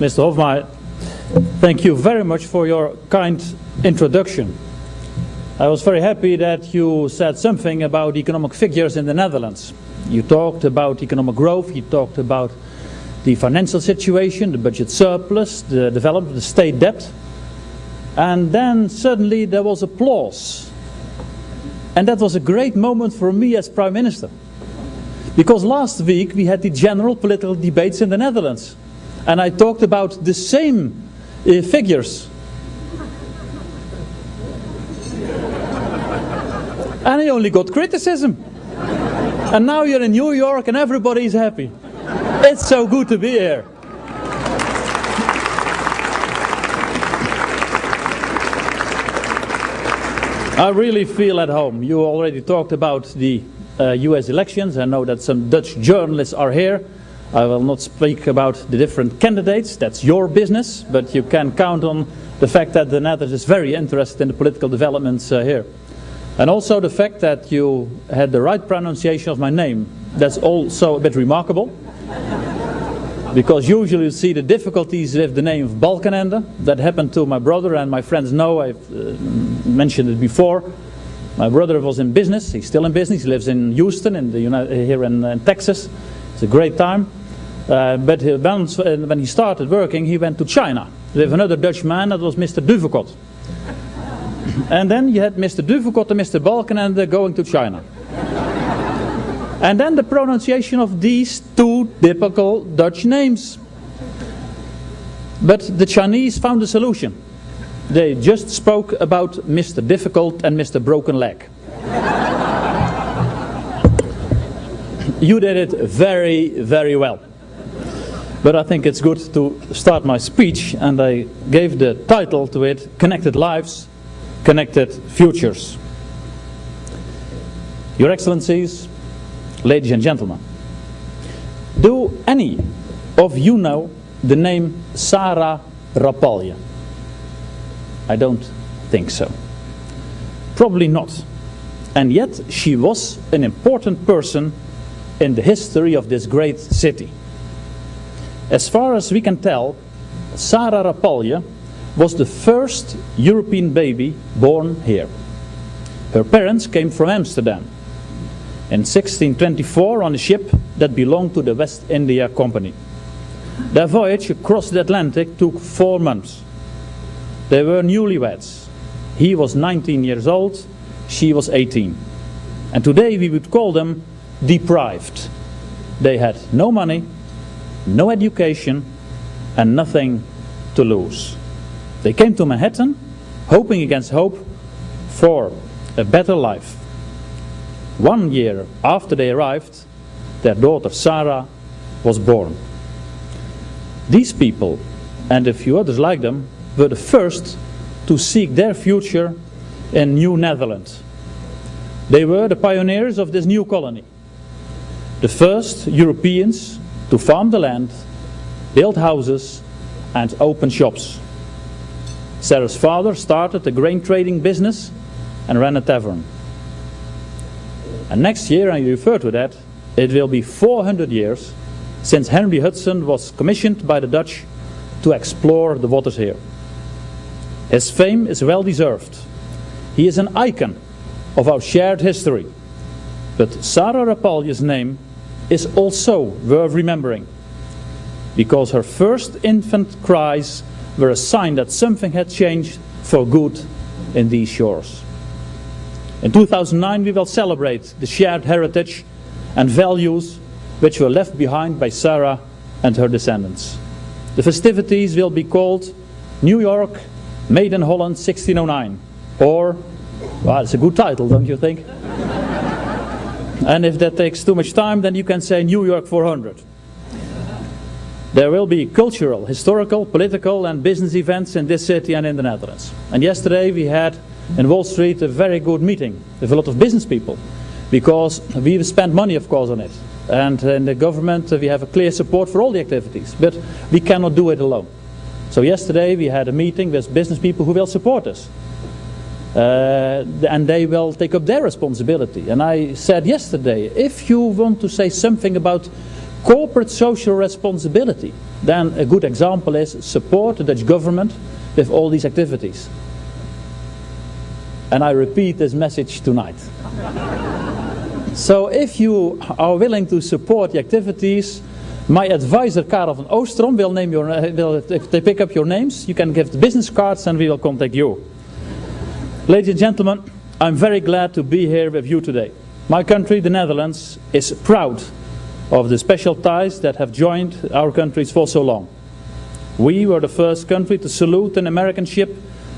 Mr. Hofmaier, thank you very much for your kind introduction. I was very happy that you said something about economic figures in the Netherlands. You talked about economic growth, you talked about the financial situation, the budget surplus, the development of the state debt. And then suddenly there was applause. And that was a great moment for me as Prime Minister. Because last week we had the general political debates in the Netherlands. And I talked about the same figures. And I only got criticism. And now you're in New York and everybody's happy. It's so good to be here. I really feel at home. You already talked about the US elections. I know that some Dutch journalists are here. I will not speak about the different candidates. That's your business. But you can count on the fact that the Netherlands is very interested in the political developments here. And also the fact that you had the right pronunciation of my name. That's also a bit remarkable. Because usually you see the difficulties with the name of Balkenende. That happened to my brother, and my friends know, I've mentioned it before. My brother was in business, he's still in business, he lives in Houston, here in Texas. It's a great time. But once, when he started working, he went to China with another Dutch man, that was Mr. Duvekot. And then you had Mr. Duvekot and Mr. Balkenende going to China. And then the pronunciation of these two typical Dutch names. But the Chinese found a solution. They just spoke about Mr. Difficult and Mr. Broken Leg. You did it very, very well. But I think it's good to start my speech, and I gave the title to it, Connected Lives, Connected Futures. Your Excellencies, ladies and gentlemen, do any of you know the name Sarah Rapalje? I don't think so. Probably not. And yet she was an important person in the history of this great city. As far as we can tell, Sarah Rapalje was the first European baby born here. Her parents came from Amsterdam in 1624 on a ship that belonged to the West India Company. Their voyage across the Atlantic took 4 months. They were newlyweds. He was 19 years old, she was 18. And today we would call them deprived. They had no money, no education, and nothing to lose. They came to Manhattan, hoping against hope for a better life. 1 year after they arrived, their daughter Sarah was born. These people, and a few others like them, were the first to seek their future in New Netherlands. They were the pioneers of this new colony. The first Europeans to farm the land, build houses, and open shops. Sarah's father started a grain trading business and ran a tavern. And next year, and you refer to that, it will be 400 years since Henry Hudson was commissioned by the Dutch to explore the waters here. His fame is well deserved. He is an icon of our shared history. But Sarah Rapalje's name is also worth remembering, because her first infant cries were a sign that something had changed for good in these shores. In 2009 we will celebrate the shared heritage and values which were left behind by Sarah and her descendants. The festivities will be called New York, Made in Holland 1609. Or, well, it's a good title, don't you think? And if that takes too much time, then you can say New York 400. There will be cultural, historical, political and business events in this city and in the Netherlands. And yesterday we had in Wall Street a very good meeting with a lot of business people, because we spend money, of course, on it. And in the government we have a clear support for all the activities, but we cannot do it alone. So yesterday we had a meeting with business people who will support us. And they will take up their responsibility. And I said yesterday, if you want to say something about corporate social responsibility, then a good example is support the Dutch government with all these activities. And I repeat this message tonight. So if you are willing to support the activities, my advisor Karel van Oostrom will pick up your names. You can give the business cards and we will contact you. Ladies and gentlemen, I'm very glad to be here with you today. My country, the Netherlands, is proud of the special ties that have joined our countries for so long. We were the first country to salute an American ship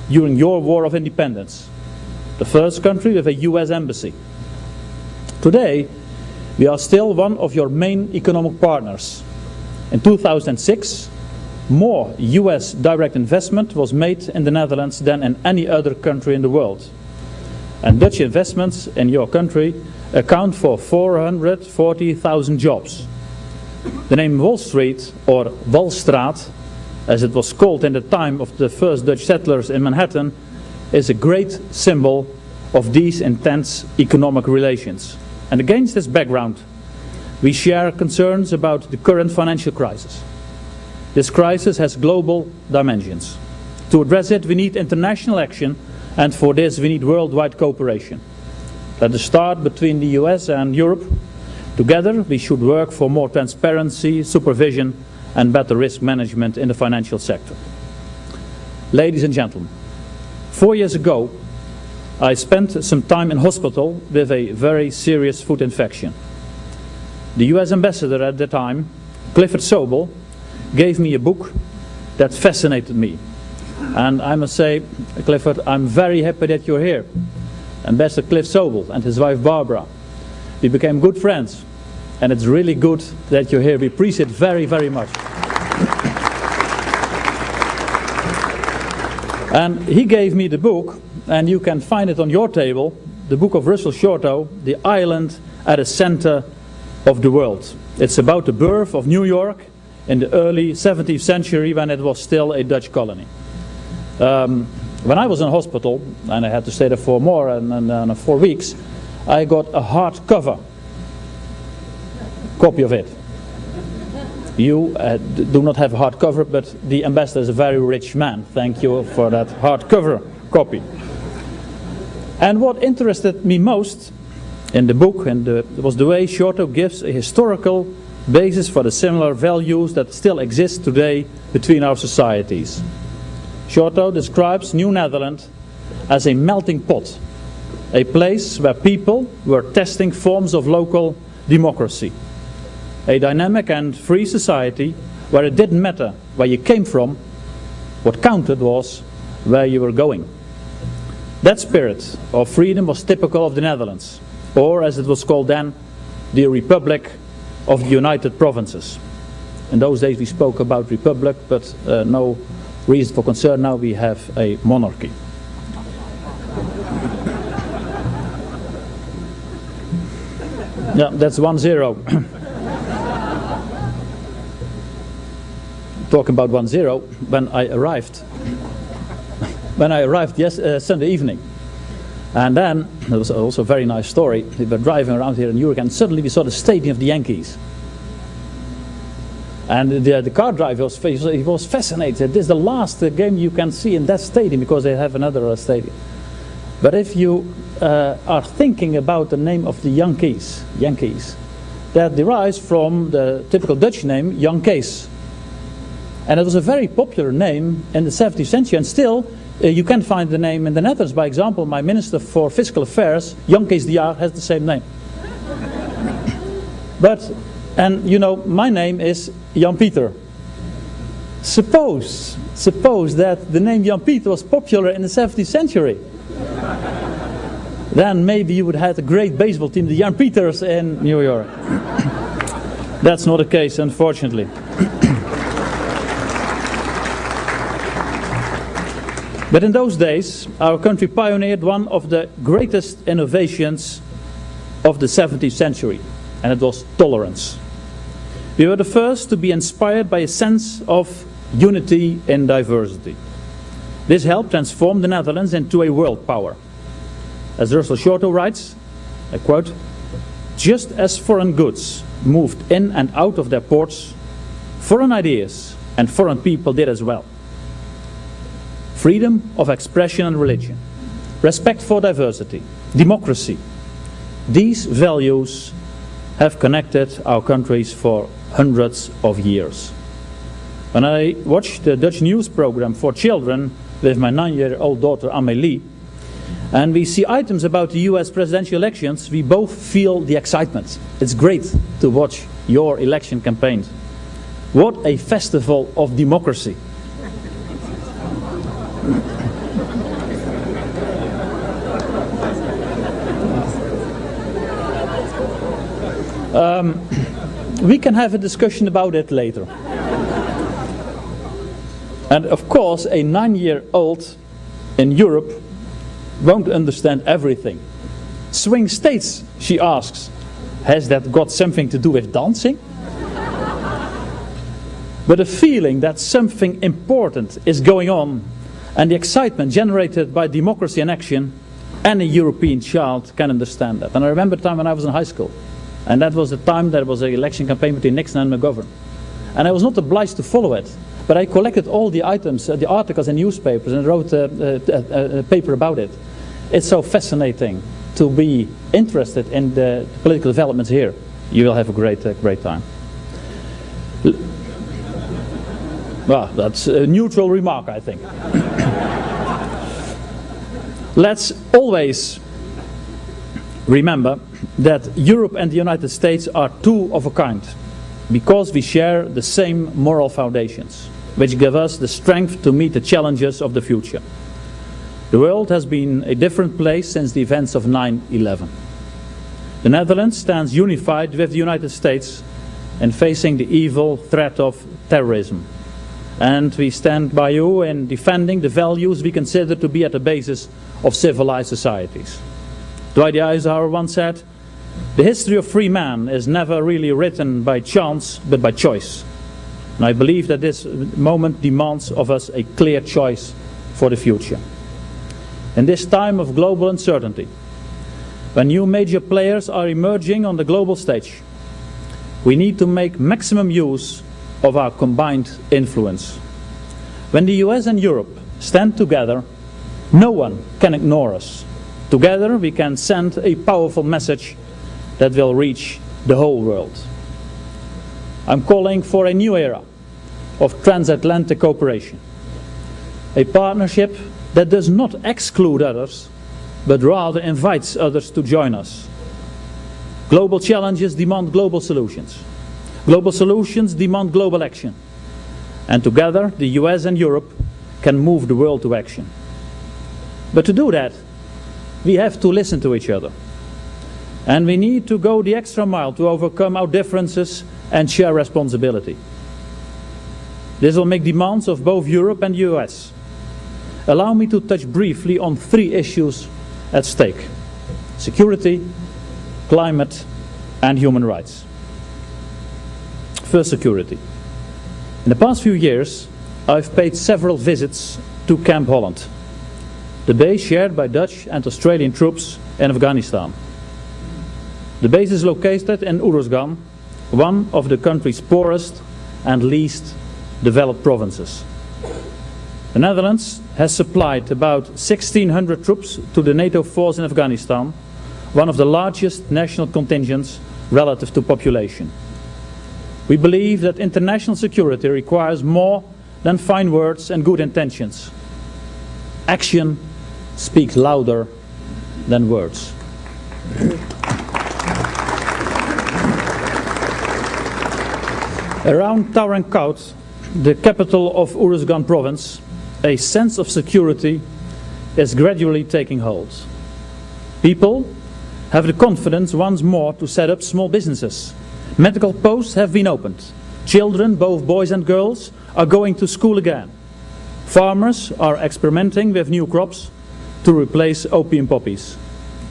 during your War of Independence. The first country with a US embassy. Today, we are still one of your main economic partners. In 2006, more US direct investment was made in the Netherlands than in any other country in the world. And Dutch investments in your country account for 440,000 jobs. The name Wall Street, or Walstraat, as it was called in the time of the first Dutch settlers in Manhattan, is a great symbol of these intense economic relations. And against this background, we share concerns about the current financial crisis. This crisis has global dimensions. To address it, we need international action, and for this we need worldwide cooperation. Let us start between the US and Europe. Together we should work for more transparency, supervision and better risk management in the financial sector. Ladies and gentlemen, 4 years ago I spent some time in hospital with a very serious foot infection. The US ambassador at the time, Clifford Sobel, gave me a book that fascinated me. And I must say, Clifford, I'm very happy that you're here. Ambassador Cliff Sobel and his wife Barbara. We became good friends. And it's really good that you're here. We appreciate it very, very much. And he gave me the book, and you can find it on your table, the book of Russell Shorto, The Island at the Center of the World. It's about the birth of New York in the early 17th century when it was still a Dutch colony. When I was in hospital, and I had to stay there for more than 4 weeks, I got a hardcover copy of it. You do not have a hardcover, but the ambassador is a very rich man. Thank you for that hardcover copy. And what interested me most in the book was the way Shorto gives a historical basis for the similar values that still exist today between our societies. Shorto describes New Netherlands as a melting pot, a place where people were testing forms of local democracy. A dynamic and free society where it didn't matter where you came from, what counted was where you were going. That spirit of freedom was typical of the Netherlands, or as it was called then, the Republic of the United Provinces. In those days we spoke about republic, but no reason for concern. Now we have a monarchy. Yeah, that's 1-0. Talking about 1-0, when I arrived Sunday evening, and then there was also a very nice story. We were driving around here in Europe, and suddenly we saw the stadium of the Yankees. And the car driver was fascinated. This is the last game you can see in that stadium, because they have another stadium. But if you are thinking about the name of the Yankees, that derives from the typical Dutch name, Jan Kees. And it was a very popular name in the 17th century, and still you can find the name in the Netherlands. By example, my Minister for Fiscal Affairs, Jan Kees de Jager, has the same name. And you know, my name is Jan Pieter. Suppose that the name Jan Pieter was popular in the 17th century. Then maybe you would have had a great baseball team, the Jan Pieters in New York. That's not the case, unfortunately. But in those days, our country pioneered one of the greatest innovations of the 17th century, and it was tolerance. We were the first to be inspired by a sense of unity in diversity. This helped transform the Netherlands into a world power. As Russell Shorto writes, I quote, "Just as foreign goods moved in and out of their ports. Foreign ideas and foreign people did as well. Freedom of expression and religion, respect for diversity, democracy. These values have connected our countries for hundreds of years. When I watch the Dutch news program for children with my 9-year-old daughter Amélie, and we see items about the US presidential elections, we both feel the excitement. It's great to watch your election campaigns. What a festival of democracy. We can have a discussion about it later. And of course, a 9-year-old in Europe won't understand everything. Swing states, she asks. Has that got something to do with dancing? But a feeling that something important is going on, and the excitement generated by democracy in action, any European child can understand that. And I remember the time when I was in high school. And that was the time there was an election campaign between Nixon and McGovern. And I was not obliged to follow it. But I collected all the items, the articles in newspapers, and wrote a paper about it. It's so fascinating to be interested in the political developments here. You will have a great time. Well, that's a neutral remark, I think. Let's always remember that Europe and the United States are two of a kind, because we share the same moral foundations, which give us the strength to meet the challenges of the future. The world has been a different place since the events of 9/11. The Netherlands stands unified with the United States in facing the evil threat of terrorism. And we stand by you in defending the values we consider to be at the basis of civilized societies. Dwight Eisenhower once said, "The history of free man is never really written by chance, but by choice." And I believe that this moment demands of us a clear choice for the future. In this time of global uncertainty, when new major players are emerging on the global stage, we need to make maximum use of our combined influence. When the US and Europe stand together, no one can ignore us. Together we can send a powerful message that will reach the whole world. I'm calling for a new era of transatlantic cooperation. A partnership that does not exclude others, but rather invites others to join us. Global challenges demand global solutions. Global solutions demand global action. And together, the US and Europe can move the world to action. But to do that, we have to listen to each other. And we need to go the extra mile to overcome our differences and share responsibility. This will make demands of both Europe and the US. Allow me to touch briefly on 3 issues at stake: security, climate, and human rights. First, security. In the past few years, I've paid several visits to Camp Holland, the base shared by Dutch and Australian troops in Afghanistan. The base is located in Uruzgan, one of the country's poorest and least developed provinces. The Netherlands has supplied about 1,600 troops to the NATO force in Afghanistan, one of the largest national contingents relative to population. We believe that international security requires more than fine words and good intentions. Action speaks louder than words. Around Tarankout, the capital of Uruzgan province, a sense of security is gradually taking hold. People have the confidence once more to set up small businesses. Medical posts have been opened. Children, both boys and girls, are going to school again. Farmers are experimenting with new crops to replace opium poppies.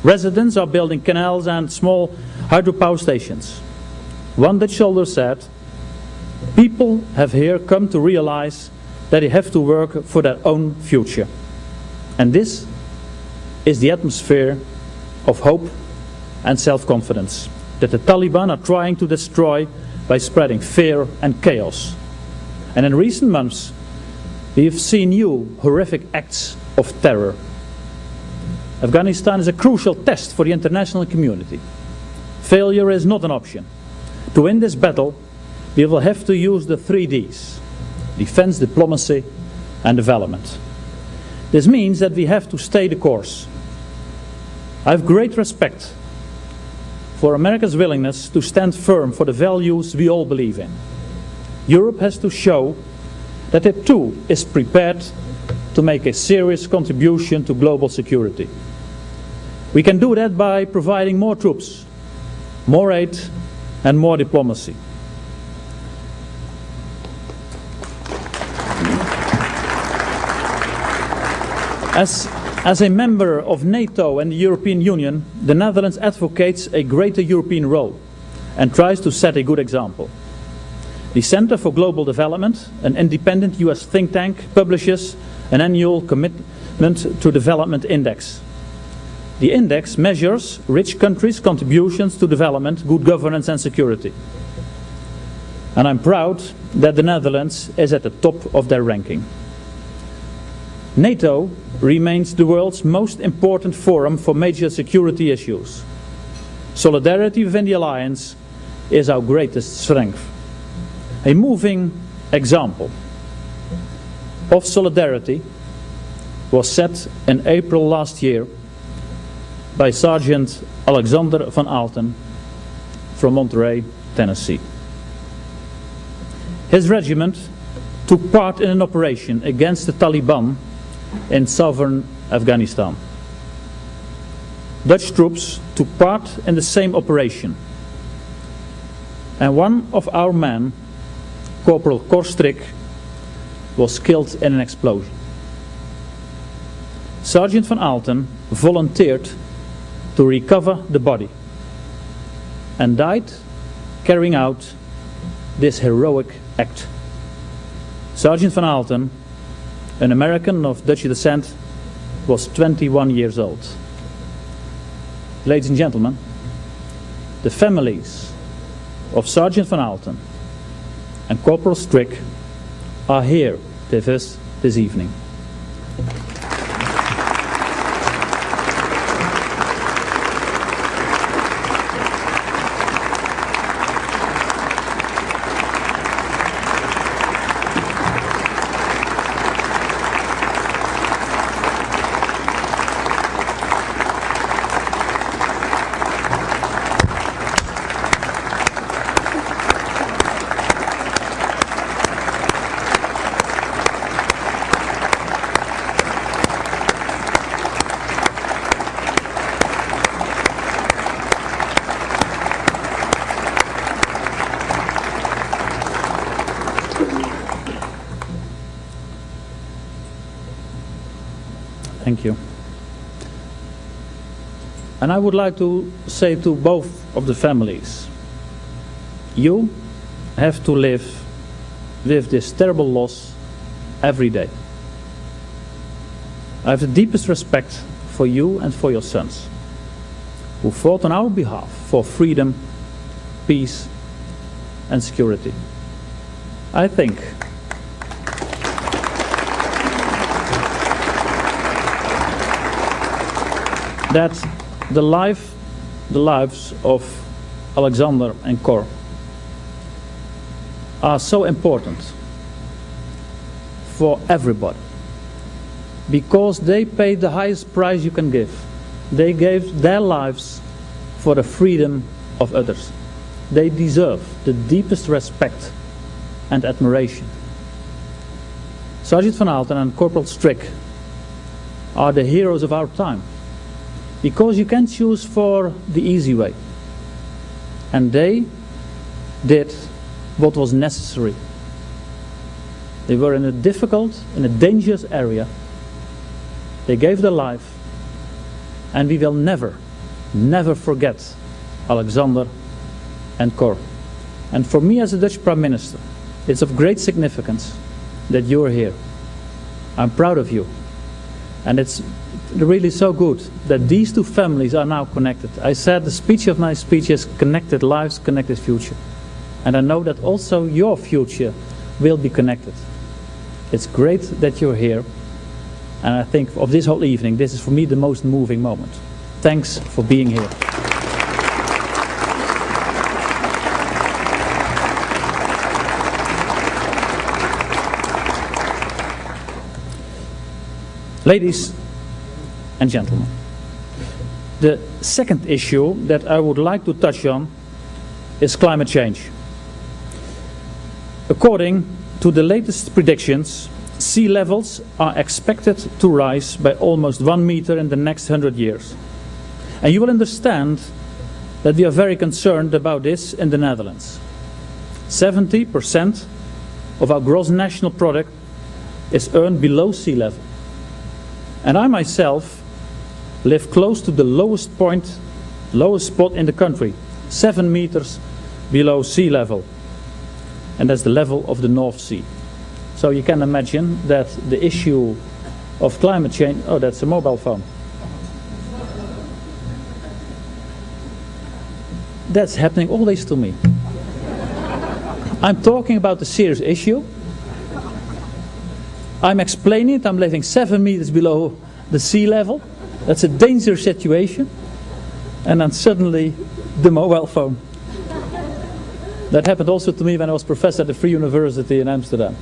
Residents are building canals and small hydropower stations. One Dutch soldier said, "People have here come to realize that they have to work for their own future." And this is the atmosphere of hope and self-confidence. that the Taliban are trying to destroy by spreading fear and chaos. And in recent months, we have seen new horrific acts of terror. Afghanistan is a crucial test for the international community. Failure is not an option. To win this battle, we will have to use the 3 Ds: defense, diplomacy, and development. This means that we have to stay the course. I have great respect for America's willingness to stand firm for the values we all believe in. Europe has to show that it too is prepared to make a serious contribution to global security. We can do that by providing more troops, more aid, and more diplomacy. As a member of NATO and the European Union, the Netherlands advocates a greater European role and tries to set a good example. The Center for Global Development, an independent US think tank, publishes an annual Commitment to Development Index. The index measures rich countries' contributions to development, good governance and security. And I'm proud that the Netherlands is at the top of their ranking. NATO remains the world's most important forum for major security issues. Solidarity within the alliance is our greatest strength. A moving example of solidarity was set in April last year by Sergeant Alexander van Aalten from Monterey, Tennessee. His regiment took part in an operation against the Taliban in southern Afghanistan. Dutch troops took part in the same operation, and one of our men, Corporal Korstrik, was killed in an explosion. Sergeant van Aalten volunteered to recover the body and died carrying out this heroic act. Sergeant van Aalten, an American of Dutch descent, was 21 years old. Ladies and gentlemen, the families of Sergeant van Aalten and Corporal Strick are here with us this evening. Thank you. And I would like to say to both of the families, you have to live with this terrible loss every day. I have the deepest respect for you and for your sons, who fought on our behalf for freedom, peace, and security. I think that the lives of Alexander and Cor are so important for everybody, because they paid the highest price you can give. They gave their lives for the freedom of others. They deserve the deepest respect and admiration. Sergeant van Aalten and Corporal Strick are the heroes of our time, because you can choose for the easy way. And they did what was necessary. They were in a difficult, in a dangerous area. They gave their life, and we will never, never forget Alexander and Cor. And for me as a Dutch Prime Minister, it's of great significance that you're here. I'm proud of you. And it's really so good that these two families are now connected. I said the speech of my speech is connected lives, connected future. And I know that also your future will be connected. It's great that you're here. And I think of this whole evening, this is for me the most moving moment. Thanks for being here. Ladies and gentlemen, the second issue that I would like to touch on is climate change. According to the latest predictions, sea levels are expected to rise by almost 1 meter in the next 100 years. And you will understand that we are very concerned about this in the Netherlands. 70% of our gross national product is earned below sea level. And I myself live close to the lowest spot in the country, 7 meters below sea level. And that's the level of the North Sea. So you can imagine that the issue of climate change... Oh, that's a mobile phone. That's happening always to me. I'm talking about a serious issue. I'm explaining it. I'm living 7 meters below the sea level. That's a dangerous situation. And then suddenly the mobile phone. That happened also to me when I was professor at the Free University in Amsterdam.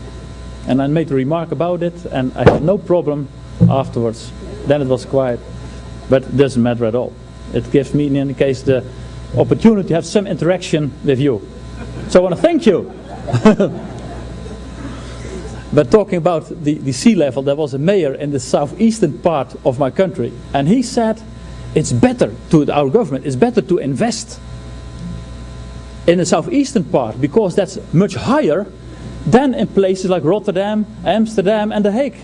And I made a remark about it, and I had no problem afterwards. Then it was quiet. But it doesn't matter at all. It gives me, in any case, the opportunity to have some interaction with you. So I want to thank you. But talking about the sea level, there was a mayor in the southeastern part of my country, and he said it's better to our government, it's better to invest in the southeastern part because that's much higher than in places like Rotterdam, Amsterdam and The Hague.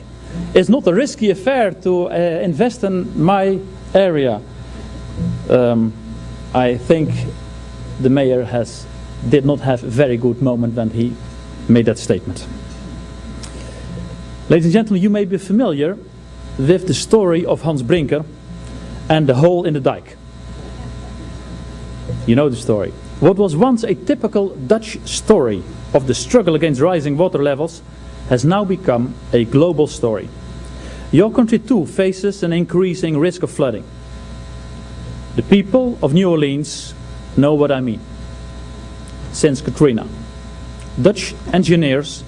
It's not a risky affair to invest in my area. I think the mayor did not have a very good moment when he made that statement. Ladies and gentlemen, you may be familiar with the story of Hans Brinker and the hole in the dike. You know the story. What was once a typical Dutch story of the struggle against rising water levels has now become a global story. Your country too faces an increasing risk of flooding. The people of New Orleans know what I mean. Since Katrina, Dutch engineers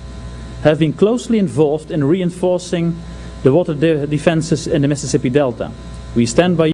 have been closely involved in reinforcing the water defenses in the Mississippi Delta. We stand by